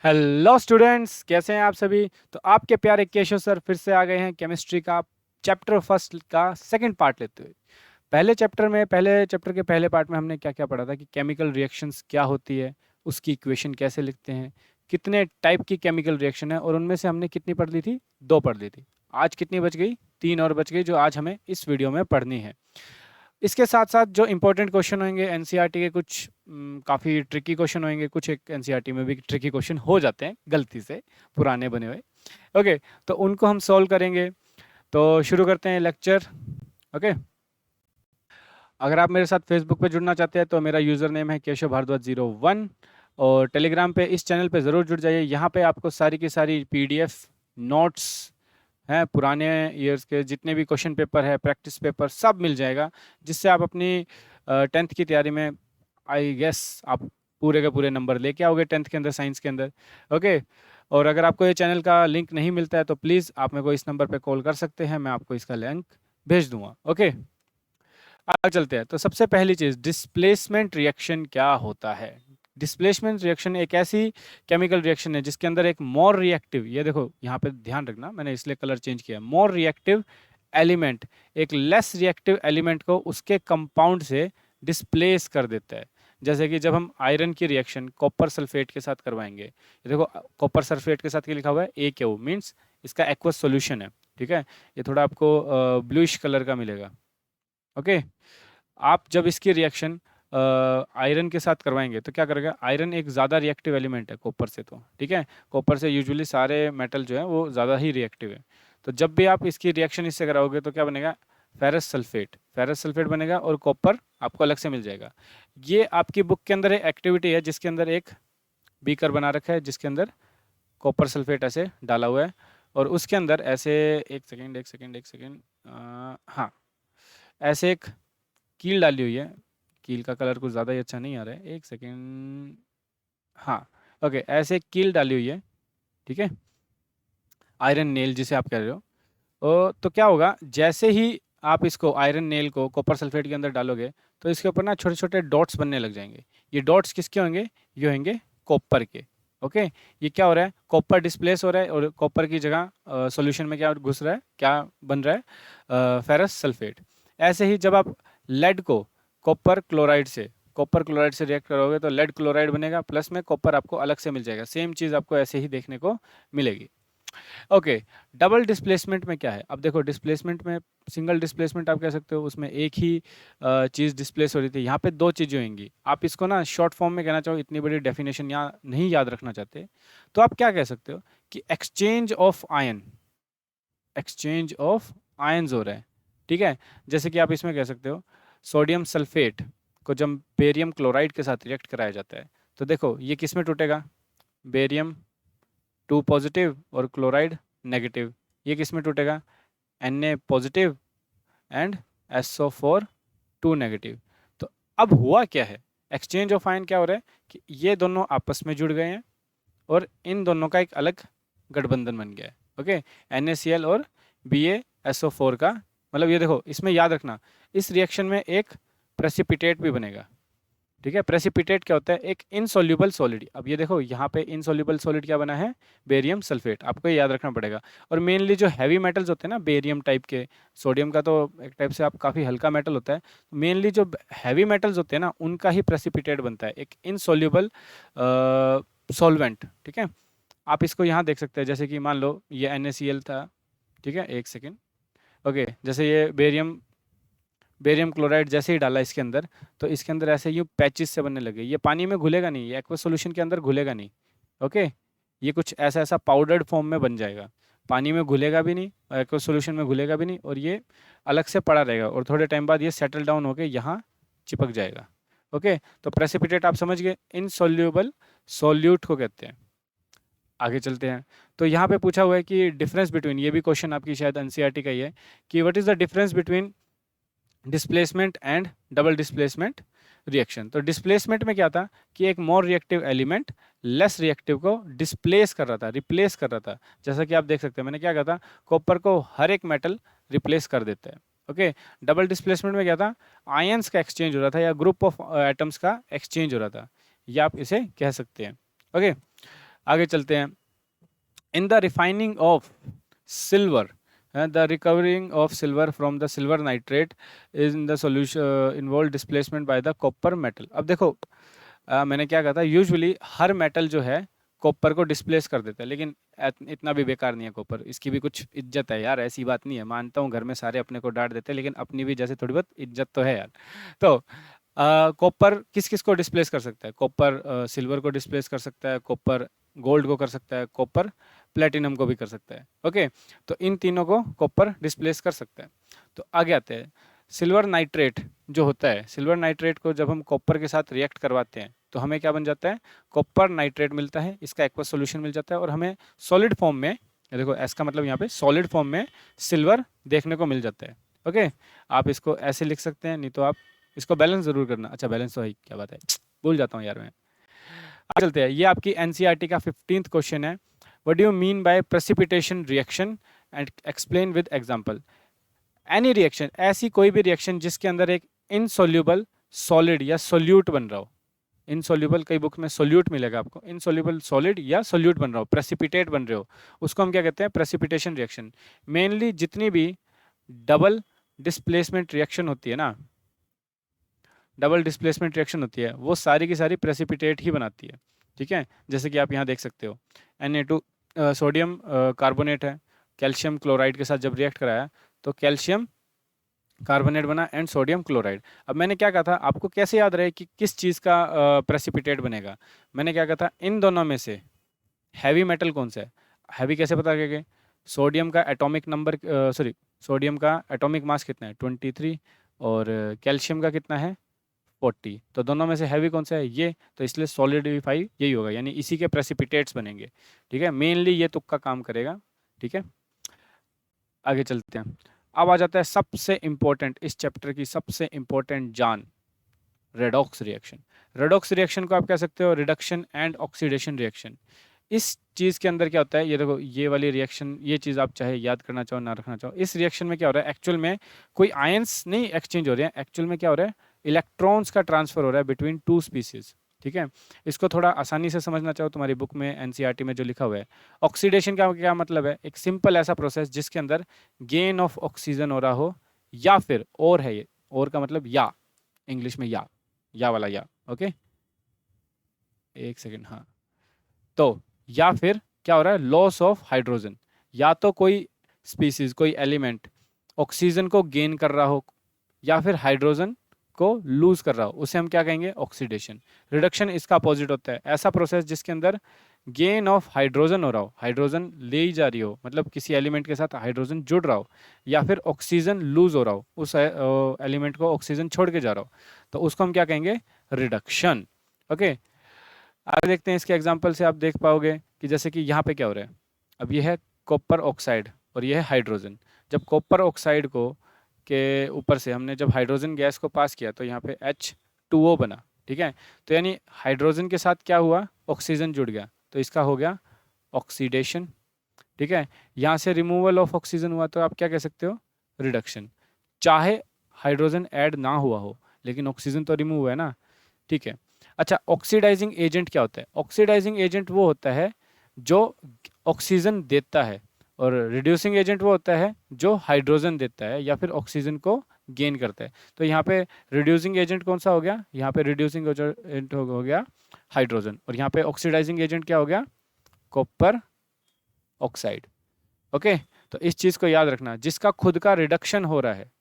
Hello students, कैसे हैं आप सभी। तो आपके प्यारे केशव सर फिर से आ गए हैं केमिस्ट्री का चैप्टर फर्स्ट का सेकंड पार्ट लेते हुए। पहले चैप्टर के पहले पार्ट में हमने क्या क्या पढ़ा था कि केमिकल रिएक्शंस क्या होती है, उसकी इक्वेशन कैसे लिखते हैं, कितने टाइप की केमिकल रिएक्शन है और उनमें से हमने कितनी पढ़ ली थी, 2 पढ़ ली थी। आज कितनी बच गई, 3 और बच गई जो आज हमें इस वीडियो में पढ़नी है। इसके साथ साथ जो इंपॉर्टेंट क्वेश्चन होंगे एनसीईआरटी के, कुछ काफ़ी ट्रिकी क्वेश्चन होंगे, कुछ एक एनसीईआरटी में भी ट्रिकी क्वेश्चन हो जाते हैं गलती से, पुराने बने हुए। ओके, तो उनको हम सॉल्व करेंगे। तो शुरू करते हैं लेक्चर। ओके, अगर आप मेरे साथ फेसबुक पे जुड़ना चाहते हैं तो मेरा यूज़र नेम है केशव भारद्वाज 01 और टेलीग्राम पे इस चैनल पे ज़रूर जुड़ जाइए। यहाँ पे आपको सारी की सारी पीडीएफ नोट्स हैं, पुराने ईयर्स के जितने भी क्वेश्चन पेपर है, प्रैक्टिस पेपर सब मिल जाएगा, जिससे आप अपनी 10th की तैयारी में आई गेस आप पूरे के पूरे नंबर लेके आओगे 10th के अंदर, साइंस के अंदर। ओके, और अगर आपको ये चैनल का लिंक नहीं मिलता है तो प्लीज़ आप मेरे को इस नंबर पे कॉल कर सकते हैं, मैं आपको इसका लिंक भेज दूंगा। ओके, आगे चलते हैं। तो सबसे पहली चीज़, डिस्प्लेसमेंट रिएक्शन क्या होता है। डिस्प्लेसमेंट रिएक्शन एक ऐसी केमिकल रिएक्शन है जिसके अंदर एक मोर रिएक्टिव, ये देखो यहाँ पे ध्यान रखना, मैंने इसलिए कलर चेंज किया, मोर रिएक्टिव एलिमेंट एक लेस रिएक्टिव एलिमेंट को उसके कंपाउंड से डिस्प्लेस कर देता है। जैसे कि जब हम आयरन की रिएक्शन कॉपर सल्फेट के साथ करवाएंगे, ये देखो कॉपर सल्फेट के साथ क्या लिखा हुआ है, AKO, मीन्स इसका एक्वस सॉल्यूशन है। ठीक है, ये थोड़ा आपको ब्लूइश कलर का मिलेगा। ओके, आप जब इसकी रिएक्शन आयरन के साथ करवाएंगे तो क्या करेगा, आयरन एक ज़्यादा रिएक्टिव एलिमेंट है कॉपर से, तो ठीक है, कॉपर से यूजुअली सारे मेटल जो है वो ज़्यादा ही रिएक्टिव है। तो जब भी आप इसकी रिएक्शन इससे कराओगे तो क्या बनेगा, फेरस सल्फेट बनेगा और कॉपर आपको अलग से मिल जाएगा। ये आपकी बुक के अंदर एक एक्टिविटी है जिसके अंदर एक बीकर बना रखा है जिसके अंदर कॉपर सल्फेट ऐसे डाला हुआ है और उसके अंदर ऐसे, एक सेकेंड, हाँ, ऐसे एक कील डाली हुई है। कील का कलर कुछ ज़्यादा ही अच्छा नहीं आ रहा है, एक सेकेंड, हाँ, ओके, ऐसे एक कील डाली हुई है। ठीक है, आयरन नेल जिसे आप कह रहे हो। तो क्या होगा, जैसे ही आप इसको आयरन नेल को कॉपर सल्फेट के अंदर डालोगे तो इसके ऊपर ना छोटे छोटे डॉट्स बनने लग जाएंगे। ये डॉट्स किसके होंगे, ये होंगे कॉपर के। ओके, ये क्या हो रहा है, कॉपर डिस्प्लेस हो रहा है और कॉपर की जगह सॉल्यूशन में क्या घुस रहा है, क्या बन रहा है, फेरस सल्फेट। ऐसे ही जब आप लेड को कॉपर क्लोराइड से रिएक्ट करोगे तो लेड क्लोराइड बनेगा, प्लस में कॉपर आपको अलग से मिल जाएगा। सेम चीज़ आपको ऐसे ही देखने को मिलेगी। ओके, डबल डिस्प्लेसमेंट में क्या है, अब देखो डिस्प्लेसमेंट में सिंगल डिस्प्लेसमेंट आप कह सकते हो, उसमें एक ही चीज़ डिस्प्लेस हो रही थी। यहाँ पे 2 चीज़ें होंगी। आप इसको ना शॉर्ट फॉर्म में कहना चाहो, इतनी बड़ी डेफिनेशन यहाँ नहीं याद रखना चाहते तो आप क्या कह सकते हो कि एक्सचेंज ऑफ आयन्स हो रहा है। ठीक है, जैसे कि आप इसमें कह सकते हो सोडियम सल्फेट को जब बेरियम क्लोराइड के साथ रिएक्ट कराया जाता है तो देखो ये किस में टूटेगा, बेरियम 2 पॉजिटिव और क्लोराइड नेगेटिव, ये किस में टूटेगा, Na positive and SO4 2 negative. तो अब हुआ क्या है, एक्सचेंज ऑफ आयन क्या हो रहा है कि ये दोनों आपस में जुड़ गए हैं और इन दोनों का एक अलग गठबंधन बन गया है। ओके, NaCl और BaSO4 का, मतलब ये देखो इसमें याद रखना, इस रिएक्शन में एक प्रेसिपिटेट भी बनेगा। ठीक है, प्रेसिपिटेट क्या होता है, एक इनसोल्यूबल सॉलिड। अब ये देखो यहाँ पे इनसोल्यूबल सॉलिड क्या बना है, बेरियम सल्फेट, आपको ये याद रखना पड़ेगा। और मेनली जो हैवी मेटल्स होते हैं ना, बेरियम टाइप के, सोडियम का तो एक टाइप से आप काफ़ी हल्का मेटल होता है, मेनली जो हैवी मेटल्स होते हैं ना उनका ही प्रेसिपिटेट बनता है, एक इनसोल्यूबल सॉल्वेंट। ठीक है, आप इसको यहाँ देख सकते हैं, जैसे कि मान लो ये NaCl था। ठीक है, एक सेकेंड, ओके, जैसे ये बेरियम क्लोराइड जैसे ही डाला इसके अंदर तो इसके अंदर ऐसे यूँ पैचेस से बनने लगे। ये पानी में घुलेगा नहीं, ये एक्वस सॉल्यूशन के अंदर घुलेगा नहीं। ओके, ये कुछ ऐसा ऐसा पाउडर्ड फॉर्म में बन जाएगा, पानी में घुलेगा भी नहीं, एक्वस सॉल्यूशन में घुलेगा भी नहीं, और ये अलग से पड़ा रहेगा और थोड़े टाइम बाद ये सेटल डाउन होकर यहाँ चिपक जाएगा। ओके, तो प्रेसिपिटेट आप समझ गए, इनसोल्यूबल सॉल्यूट को कहते हैं। आगे चलते हैं। तो यहाँ पे पूछा हुआ है कि डिफरेंस बिटवीन, ये भी क्वेश्चन आपकी शायद एनसीईआरटी का ही है, कि what is the difference between displacement and double displacement reaction. तो डिस्प्लेसमेंट में क्या था कि एक more reactive element less reactive को डिस्प्लेस कर रहा था, रिप्लेस कर रहा था। जैसा कि आप देख सकते हैं, मैंने क्या कहा था, कॉपर को हर एक मेटल रिप्लेस कर देता है। ओके, डबल डिस्प्लेसमेंट में क्या था, आयंस का एक्सचेंज हो रहा था या ग्रुप ऑफ एटम्स का एक्सचेंज हो रहा था, या आप इसे कह सकते हैं। ओके, आगे चलते हैं। In the refining of silver, the recovering of silver from the silver nitrate is in the solution involve displacement by the copper metal। अब देखो मैंने क्या कहा था, यूजुअली हर मेटल जो है कॉपर को डिस्प्लेस कर देता है, लेकिन इतना भी बेकार नहीं है कॉपर, इसकी भी कुछ इज्जत है यार, ऐसी बात नहीं है। मानता हूँ घर में सारे अपने को डांट देते हैं, लेकिन अपनी भी जैसे थोड़ी बहुत इज्जत तो है यार। तो कॉपर किस किस को डिस्प्लेस कर सकता है? कॉपर सिल्वर को डिस्प्लेस कर सकता है, कॉपर गोल्ड को कर सकता है, कॉपर प्लेटिनम को भी कर सकता है। ओके, तो इन तीनों को कॉपर डिस्प्लेस कर सकता है। तो आगे आते हैं, सिल्वर नाइट्रेट जो होता है, सिल्वर नाइट्रेट को जब हम कॉपर के साथ रिएक्ट करवाते हैं तो हमें क्या बन जाता है? कॉपर नाइट्रेट मिलता है, इसका एक्वस सॉल्यूशन मिल जाता है, और हमें सॉलिड फॉर्म में, ये देखो एस का मतलब यहाँ पे सॉलिड फॉर्म में सिल्वर देखने को मिल जाता है। ओके, आप इसको ऐसे लिख सकते हैं, नहीं तो आप इसको बैलेंस जरूर करना। अच्छा बैलेंस तो है, क्या बात है, भूल जाता हूँ यार मैं। आगे चलते हैं, ये आपकी एनसीईआरटी का 15th क्वेश्चन है। What do you mean by precipitation reaction and explain with example. Any reaction, ऐसी कोई भी रिएक्शन जिसके अंदर एक इनसोल्यूबल सॉलिड या सोल्यूट बन रहा हो। इनसोल्यूबल, कई बुक में सोल्यूट मिलेगा आपको, इनसोल्यूबल सॉलिड या सोल्यूट बन रहा हो, प्रेसिपिटेट बन रहे हो, उसको हम क्या कहते हैं? Precipitation reaction. मेनली जितनी भी डबल डिस्प्लेसमेंट रिएक्शन होती है ना, डबल डिस्प्लेसमेंट रिएक्शन होती है, वो सारी की सारी प्रेसिपिटेट ही बनाती है। ठीक है, जैसे कि आप यहाँ देख सकते हो, Na2 सोडियम कार्बोनेट है, कैल्शियम क्लोराइड के साथ जब रिएक्ट कराया तो कैल्शियम कार्बोनेट बना एंड सोडियम क्लोराइड। अब मैंने क्या कहा था, आपको कैसे याद रहे कि किस चीज़ का प्रेसिपिटेट बनेगा? मैंने क्या कहा था, इन दोनों में से हैवी मेटल कौन सा है? हैवी कैसे पता करेंगे? सोडियम का एटॉमिक नंबर, सॉरी, सोडियम का एटॉमिक मास कितना है? 23, और कैल्शियम का कितना है? 40। तो दोनों में से हैवी कौन सा है? ये। तो इसलिए सॉलिडिफाई यही होगा, यानी इसी के प्रेसिपिटेट्स बनेंगे। ठीक है, मेनली ये तुक्का काम करेगा। ठीक है, आगे चलते हैं। अब आ जाता है सबसे इंपॉर्टेंट, इस चैप्टर की सबसे इंपॉर्टेंट जान, रेडॉक्स रिएक्शन। रेडॉक्स रिएक्शन को आप कह सकते हो रिडक्शन एंड ऑक्सीडेशन रिएक्शन। इस चीज़ के अंदर क्या होता है, ये देखो ये वाली रिएक्शन, ये चीज़ आप चाहे याद करना चाहो ना रखना चाहो, इस रिएक्शन में क्या हो रहा है एक्चुअल में? कोई आयंस नहीं एक्सचेंज हो रहे हैं, एक्चुअल में क्या हो रहा है? इलेक्ट्रॉन्स का ट्रांसफर हो रहा है बिटवीन टू स्पीसीज। ठीक है, इसको थोड़ा आसानी से समझना चाहो, तुम्हारी बुक में एनसीईआरटी में जो लिखा हुआ है, ऑक्सीडेशन का क्या मतलब है? एक सिंपल ऐसा प्रोसेस जिसके अंदर गेन ऑफ ऑक्सीजन हो रहा हो, या फिर और है, ये और का मतलब या, इंग्लिश में या वाला या। ओके, एक सेकेंड, हाँ। तो या फिर क्या हो रहा है? लॉस ऑफ हाइड्रोजन, या तो कोई स्पीसीज, कोई एलिमेंट ऑक्सीजन को गेन कर रहा हो, या फिर हाइड्रोजन को लूज कर रहा हो, उसे हम क्या कहेंगे? ऑक्सीडेशन। रिडक्शन इसका अपोजिट होता है, ऐसा प्रोसेस जिसके अंदर गेन ऑफ हाइड्रोजन हो रहा हो, हाइड्रोजन ले ही जा रही हो, मतलब किसी एलिमेंट के साथ हाइड्रोजन जुड़ रहा हो, या फिर ऑक्सीजन लूज हो रहा हो, उस एलिमेंट को ऑक्सीजन छोड़ के जा रहा हो, तो उसको हम क्या कहेंगे? रिडक्शन। ओके, आगे देखते हैं, इसके एग्जाम्पल से आप देख पाओगे कि जैसे कि यहाँ पे क्या हो रहा है। अब ये है कॉपर ऑक्साइड और ये है हाइड्रोजन। जब कॉपर ऑक्साइड को के ऊपर से हमने जब हाइड्रोजन गैस को पास किया तो यहाँ पे H2O बना। ठीक है, तो यानी हाइड्रोजन के साथ क्या हुआ? ऑक्सीजन जुड़ गया, तो इसका हो गया ऑक्सीडेशन। ठीक है, यहाँ से रिमूवल ऑफ ऑक्सीजन हुआ तो आप क्या कह सकते हो? रिडक्शन। चाहे हाइड्रोजन ऐड ना हुआ हो, लेकिन ऑक्सीजन तो रिमूव हुआ है ना। ठीक है, अच्छा, ऑक्सीडाइजिंग एजेंट क्या होता है? ऑक्सीडाइजिंग एजेंट वो होता है जो ऑक्सीजन देता है, और रिड्यूसिंग एजेंट वो होता है जो हाइड्रोजन देता है या फिर ऑक्सीजन को गेन करता है। तो यहाँ पे रिड्यूसिंग एजेंट कौन सा हो गया? यहाँ पे रिड्यूसिंग एजेंट हो गया हाइड्रोजन, और यहाँ पे ऑक्सीडाइजिंग एजेंट क्या हो गया? Copper oxide. ओके, तो इस चीज़ को याद रखना, जिसका खुद का रिडक्शन हो रहा है,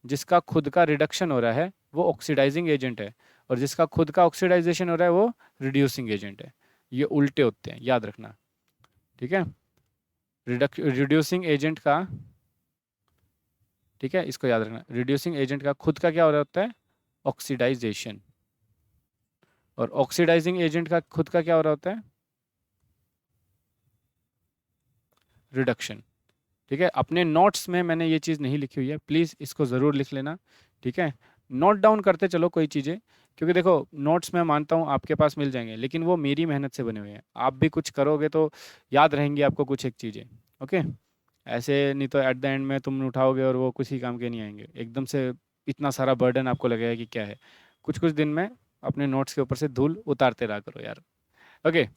जिसका खुद का रिडक्शन हो रहा है वो ऑक्सीडाइजिंग एजेंट है, और जिसका खुद का ऑक्सीडाइजेशन हो रहा है वो रिड्यूसिंग एजेंट है। ये उल्टे होते हैं, याद रखना। ठीक है, रिड्यूसिंग एजेंट का, ठीक है, इसको याद रखना, रिड्यूसिंग एजेंट का खुद का क्या हो रहा होता है? ऑक्सीडाइजेशन, और ऑक्सीडाइजिंग एजेंट का खुद का क्या हो रहा होता है? रिडक्शन। ठीक है, अपने नोट्स में मैंने ये चीज़ नहीं लिखी हुई है, प्लीज़ इसको ज़रूर लिख लेना। ठीक है, नोट डाउन करते चलो कोई चीज़ें, क्योंकि देखो नोट्स मैं मानता हूँ आपके पास मिल जाएंगे, लेकिन वो मेरी मेहनत से बने हुए हैं, आप भी कुछ करोगे तो याद रहेंगी आपको कुछ एक चीज़ें। ओके, ऐसे नहीं तो एट द एंड में तुम उठाओगे और वो कुछ ही काम के नहीं आएंगे, एकदम से इतना सारा बर्डन आपको लगेगा कि क्या है। कुछ कुछ दिन में अपने नोट्स के ऊपर से धूल उतारते रहा करो यार। ओके,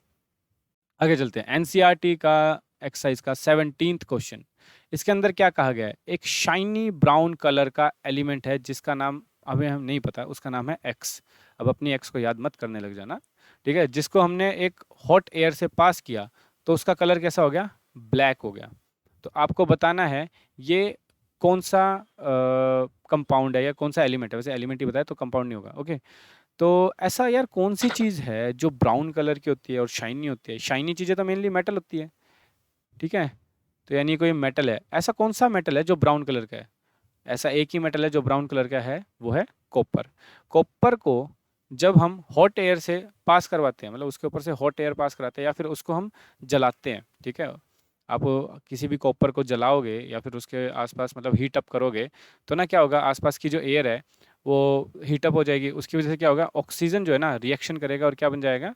आगे चलते हैं। एनसीईआरटी का एक्सरसाइज का 17th क्वेश्चन, इसके अंदर क्या कहा गया है? एक शाइनी ब्राउन कलर का एलिमेंट है जिसका नाम हमें हम नहीं पता, उसका नाम है एक्स। अब अपनी एक्स को याद मत करने लग जाना, ठीक है? जिसको हमने एक हॉट एयर से पास किया तो उसका कलर कैसा हो गया? ब्लैक हो गया। तो आपको बताना है ये कौन सा कंपाउंड है या कौन सा एलिमेंट है। वैसे एलिमेंट ही बताया तो कंपाउंड नहीं होगा, ओके? तो ऐसा यार कौन सी चीज़ है जो ब्राउन कलर की होती है और शाइनी होती है? शाइनी चीज़ें तो मेनली मेटल होती है, ठीक है? तो यानी कोई मेटल है। ऐसा कौन सा मेटल है जो ब्राउन कलर का है? ऐसा एक ही मेटल है जो ब्राउन कलर का है, वो है कॉपर। कॉपर को जब हम हॉट एयर से पास करवाते हैं, मतलब उसके ऊपर से हॉट एयर पास कराते हैं या फिर उसको हम जलाते हैं, ठीक है? आप किसी भी कॉपर को जलाओगे या फिर उसके आसपास मतलब हीट अप करोगे तो ना क्या होगा, आसपास की जो एयर है वो हीट अप हो जाएगी। उसकी वजह से क्या होगा, ऑक्सीजन जो है ना रिएक्शन करेगा और क्या बन जाएगा?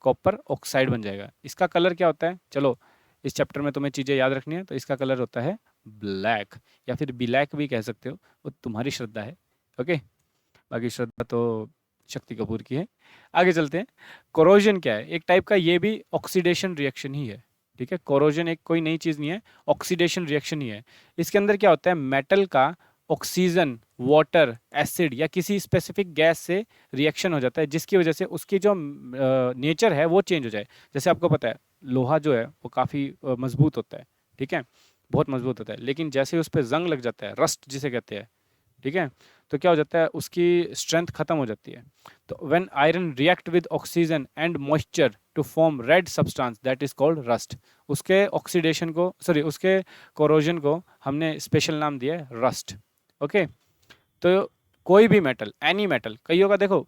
कॉपर ऑक्साइड बन जाएगा। इसका कलर क्या होता है? चलो इस चैप्टर में तुम्हें चीज़ें याद रखनी है, तो इसका कलर होता है ब्लैक, या फिर ब्लैक भी कह सकते हो, वो तुम्हारी श्रद्धा है, ओके? बाकी श्रद्धा तो शक्ति कपूर की है। आगे चलते हैं। कोरोजन क्या है? एक टाइप का ये भी ऑक्सीडेशन रिएक्शन ही है, ठीक है? कोरोजन एक कोई नई चीज़ नहीं है, ऑक्सीडेशन रिएक्शन ही है। इसके अंदर क्या होता है? मेटल का ऑक्सीजन, वाटर, एसिड या किसी स्पेसिफिक गैस से रिएक्शन हो जाता है जिसकी वजह से उसकी जो नेचर है वो चेंज हो जाए। जैसे आपको पता है लोहा जो है वो काफ़ी मजबूत होता है, ठीक है? बहुत मजबूत होता है, लेकिन जैसे ही उस पे जंग लग जाता है, रस्ट जिसे कहते हैं, ठीक है? तो क्या हो जाता है? उसकी स्ट्रेंथ खत्म हो जाती है। तो when iron react with oxygen and moisture to form red substance that is called rust. उसके ऑक्सीडेशन को, सॉरी उसके कोरोजन को हमने स्पेशल नाम दिया है रस्ट, ओके? तो कोई भी मेटल, एनी मेटल, कईयों का देखो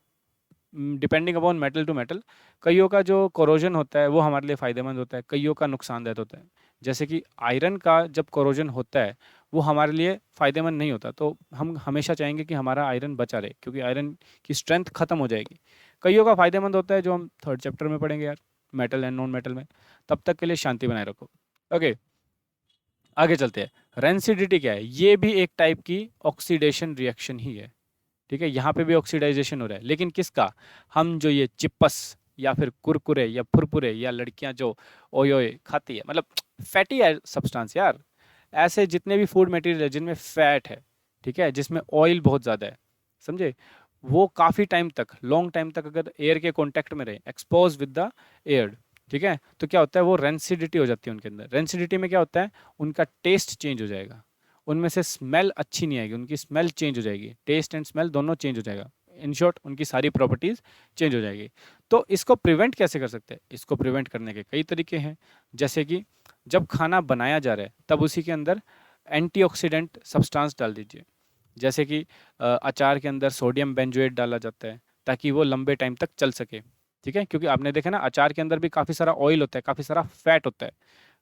depending upon metal to metal, कईयों का जो कोरोजन होता है वो हमारे लिए फ़ायदेमंद होता है, कईयों का नुकसानदायक होता है। जैसे कि आयरन का जब कोरोजन होता है वो हमारे लिए फ़ायदेमंद नहीं होता, तो हम हमेशा चाहेंगे कि हमारा आयरन बचा रहे क्योंकि आयरन की स्ट्रेंथ खत्म हो जाएगी। कईयों का फ़ायदेमंद होता है जो हम थर्ड चैप्टर में पढ़ेंगे यार, मेटल एंड नॉन मेटल में। तब तक के लिए शांति बनाए रखो, ओके? आगे चलते हैं। रेंसिडिटी क्या है? ये भी एक टाइप की ऑक्सीडेशन रिएक्शन ही है, ठीक है? यहाँ पे भी ऑक्सीडाइजेशन हो रहा है, लेकिन किसका? हम जो ये चिप्स या फिर कुरकुरे या फुरफुरे या लड़कियां जो ओए ओए खाती है, मतलब फैटी है सब्सटेंस यार, ऐसे जितने भी फूड मटेरियल है जिनमें फैट है, ठीक है, जिसमें ऑयल बहुत ज़्यादा है, समझे? वो काफ़ी टाइम तक, लॉन्ग टाइम तक अगर एयर के कांटेक्ट में रहे, एक्सपोज विद द एयर, ठीक है, तो क्या होता है? वो रेंसिडिटी हो जाती है उनके अंदर। रेंसिडिटी में क्या होता है? उनका टेस्ट चेंज हो जाएगा, उनमें से स्मेल अच्छी नहीं आएगी, उनकी स्मेल चेंज हो जाएगी, टेस्ट एंड स्मेल दोनों चेंज हो जाएगा। इन शॉर्ट उनकी सारी प्रॉपर्टीज़ चेंज हो जाएगी। तो इसको प्रिवेंट कैसे कर सकते हैं? इसको प्रिवेंट करने के कई तरीके हैं, जैसे कि जब खाना बनाया जा रहा है तब उसी के अंदर एंटीऑक्सीडेंट सब्सटेंस डाल दीजिए। जैसे कि अचार के अंदर सोडियम बेंजोएट डाला जाता है ताकि वो लंबे टाइम तक चल सके, ठीक है? क्योंकि आपने देखा ना अचार के अंदर भी काफ़ी सारा ऑयल होता है, काफ़ी सारा फैट होता है,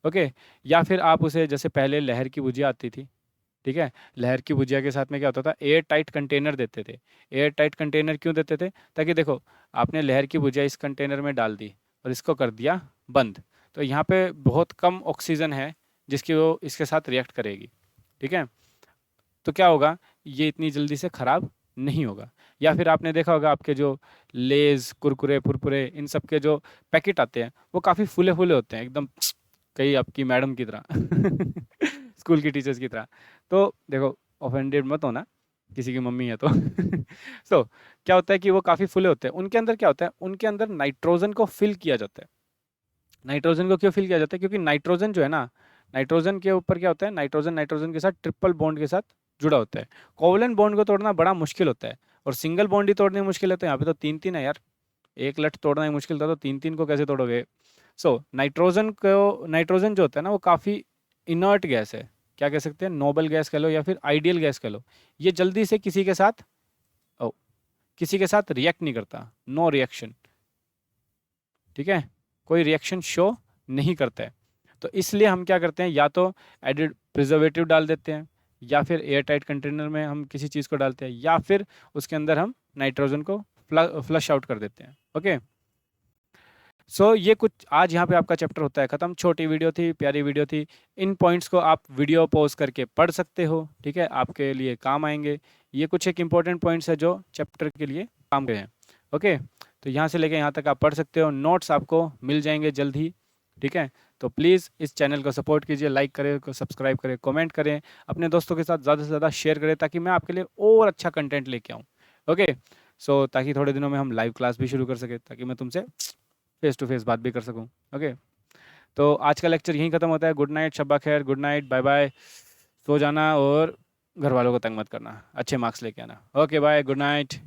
ओके? या फिर आप उसे, जैसे पहले लहर की भुजिया आती थी, ठीक है? लहर की भुजिया के साथ में क्या होता था? एयर टाइट कंटेनर देते थे। एयर टाइट कंटेनर क्यों देते थे? ताकि देखो आपने लहर की भुजिया इस कंटेनर में डाल दी और इसको कर दिया बंद, तो यहाँ पे बहुत कम ऑक्सीजन है जिसकी वो इसके साथ रिएक्ट करेगी, ठीक है? तो क्या होगा? ये इतनी जल्दी से खराब नहीं होगा। या फिर आपने देखा होगा आपके जो लेज, कुरकुरे, फुरफुरे इन सब के जो पैकेट आते हैं वो काफ़ी फूले-फूले होते हैं एकदम कहीं आपकी मैडम की तरह स्कूल की टीचर्स की तरह। तो देखो ऑफेंडेड मत होना, किसी की मम्मी है तो सो क्या होता है कि वो काफ़ी फूले होते हैं। उनके अंदर क्या होता है? उनके अंदर नाइट्रोजन को फिल किया जाता है। नाइट्रोजन को क्यों फिल किया जाता है? क्योंकि नाइट्रोजन जो है ना, नाइट्रोजन के ऊपर क्या होता है? नाइट्रोजन नाइट्रोजन के साथ ट्रिपल बॉन्ड के साथ जुड़ा होता है। कोवलेंट बॉन्ड को तोड़ना बड़ा मुश्किल होता है और सिंगल बॉन्ड ही तोड़ने मुश्किल है, तो यहाँ पे तो तीन तीन है यार। एक लठ तोड़ना ही मुश्किल था तो तीन तीन को कैसे तोड़ोगे? सो नाइट्रोजन जो होता है ना वो काफ़ी इनर्ट गैस है, क्या कह सकते हैं? नोबल गैस कह लो या फिर आइडियल गैस कह लो। ये जल्दी से ओ किसी के साथ रिएक्ट नहीं करता, नो रिएक्शन, ठीक है? कोई रिएक्शन शो नहीं करता है। तो इसलिए हम क्या करते हैं, या तो एडिड प्रिजर्वेटिव डाल देते हैं या फिर एयर टाइट कंटेनर में हम किसी चीज़ को डालते हैं या फिर उसके अंदर हम नाइट्रोजन को फ्लश आउट कर देते हैं, ओके? सो ये कुछ आज यहाँ पे आपका चैप्टर होता है ख़त्म। छोटी वीडियो थी, प्यारी वीडियो थी। इन पॉइंट्स को आप वीडियो पॉज करके पढ़ सकते हो, ठीक है? आपके लिए काम आएंगे। ये कुछ एक इम्पॉर्टेंट पॉइंट्स है जो चैप्टर के लिए काम के हैं, ओके? तो यहाँ से लेके यहाँ तक आप पढ़ सकते हो। नोट्स आपको मिल जाएंगे जल्द ही, ठीक है? तो प्लीज़ इस चैनल को सपोर्ट कीजिए, लाइक करें, को सब्सक्राइब करें, कमेंट करें, अपने दोस्तों के साथ ज़्यादा से ज़्यादा शेयर करें ताकि मैं आपके लिए और अच्छा कंटेंट लेके आऊँ। ओके? सो ताकि थोड़े दिनों में हम लाइव क्लास भी शुरू कर सकें, ताकि मैं तुमसे फेस टू फेस बात भी कर सकूँ। ओके? तो आज का लेक्चर यहीं खत्म होता है। गुड नाइट, शब्बा खैर, गुड नाइट, बाय बाय। सो जाना और घर वालों को तंग मत करना, अच्छे मार्क्स लेके आना। Okay bye, good night.